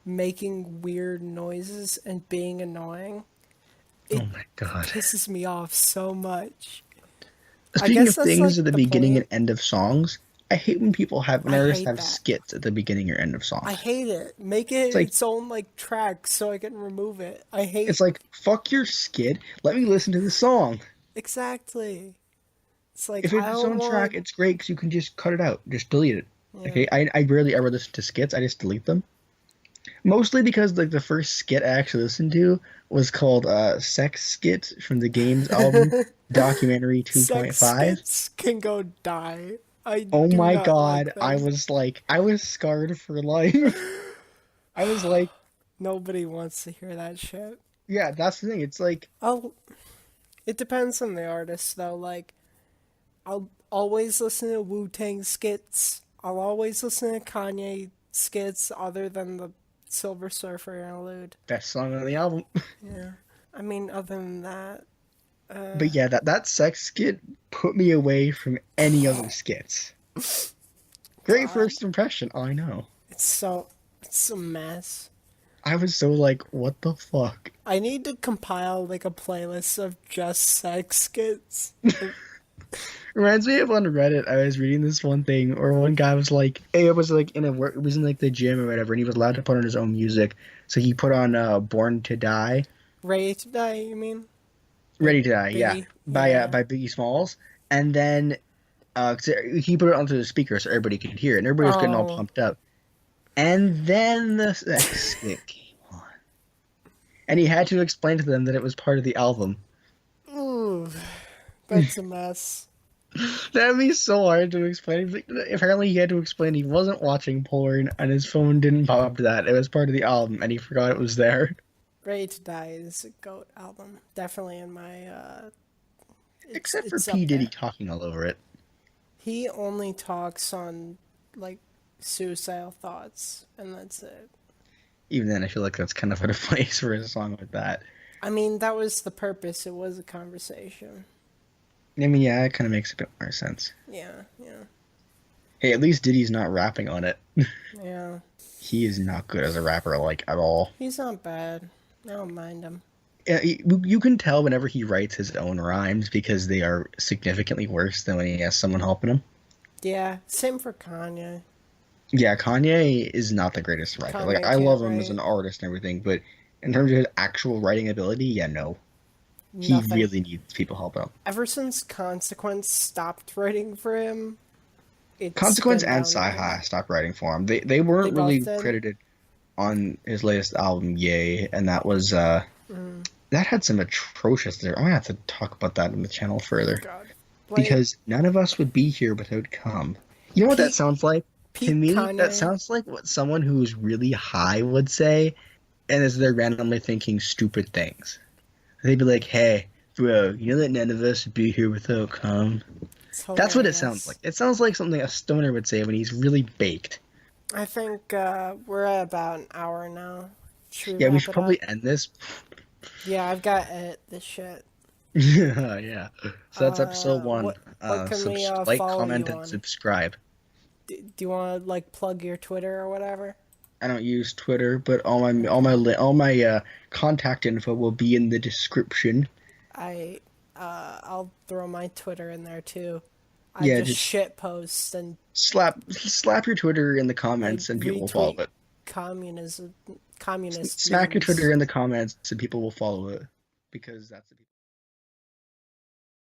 making weird noises and being annoying. Oh It my god. pisses me off so much. I Speaking guess of that's things like at the the beginning and point. end of songs, I hate when people have, when I artists hate have that. skits at the beginning or end of I songs. hate it. Make it It's like, its own like track so I can remove it. I it's hate like, fuck your skit. Let me listen to the song. exactly. It's like If I it's its don't own track, want. it's great because you can just cut it out, just delete it. Yeah. Okay, I rarely ever listen to skits. I just delete them. Mostly because like the first skit I actually listened to was called "Sex Skit" from the Games album Documentary Sex 2.5. skits can go die. I Oh do my not god, like them. I was scarred for life. I was like, Nobody wants to hear that shit. yeah, that's the thing. It's like, I'll. It depends on the artist though. Like I'll always listen to Wu Tang skits. I'll always listen to Kanye skits, other than the Silver Surfer interlude. best song on the album. Yeah. I mean, other than that, But yeah, that sex skit put me away from any other skits. Great God, first impression, I know. it's a mess. I was so like, what the fuck? I need to compile like a playlist of just sex skits. Reminds me of on Reddit, I was reading this one thing, or one guy was like, hey, it was like in a work, it was in like the gym or whatever, and he was allowed to put on his own music. So he put on Born to Die, Ready to Die, you mean? Ready to Die, yeah, Biggie? Yeah. by Biggie Smalls. And then 'cause he put it onto the speaker so everybody could hear it, and everybody was getting all Oh, pumped up. And then the sex skit came on. And he had to explain to them that it was part of the album. ooh, that's a mess. That'd be so hard to explain. Like, apparently, he had to explain he wasn't watching porn, and his phone didn't pop up to that. It was part of the album, and he forgot it was there. Ready to Die is a goat album. Definitely in my Except for it's P up Diddy there. talking all over it. He only talks on like suicidal thoughts, and that's it. Even then, I feel like that's kind of out of place for a song like that. I mean, that was the purpose. It was a conversation. I mean, yeah, it kind of makes a bit more sense. Yeah, yeah, Hey, at least Diddy's not rapping on it. yeah. He is not good as a rapper, like, at all. He's not bad. I don't mind him. Yeah, you can tell whenever he writes his own rhymes because they are significantly worse than when he has someone helping him. Yeah, same for Kanye. Yeah, Kanye is not the greatest writer. Like, Kanye I can't love him as write an artist and everything, but in terms of his actual writing ability, yeah, no. He nothing. really needs people helping him. Ever since Consequence stopped writing for him, it's Consequence been and downhill. Sci-Hi stopped writing for him. They They weren't both really did. credited on his latest album, Yay, and that was Mm, that had some atrocious there. I'm gonna have to talk about that in the channel further God, like because none of us would be here without cum. You know what that Pete sounds like? To Pete me, that Kanye. sounds like what someone who's really high would say, and as they're randomly thinking stupid things. They'd be like, "Hey, bro, you know that none of us would be here without cum." It's That's what it sounds like. hilarious. It sounds like something a stoner would say when he's really baked. I think we're at about an hour now. Should we Yeah, we wrap should it up? probably end this. Yeah, I've got to edit this shit. Yeah. So that's episode one. What can we Like, follow you comment, and on? subscribe. Do you want to like plug your Twitter or whatever? I don't use Twitter, but all my contact info will be in the description. I I'll throw my Twitter in there too. I Yeah, just just shit post and slap your Twitter in the I comments, and people will follow retweet it. communism communist Smack your memes. Twitter in the comments, and people will follow it because that's the people.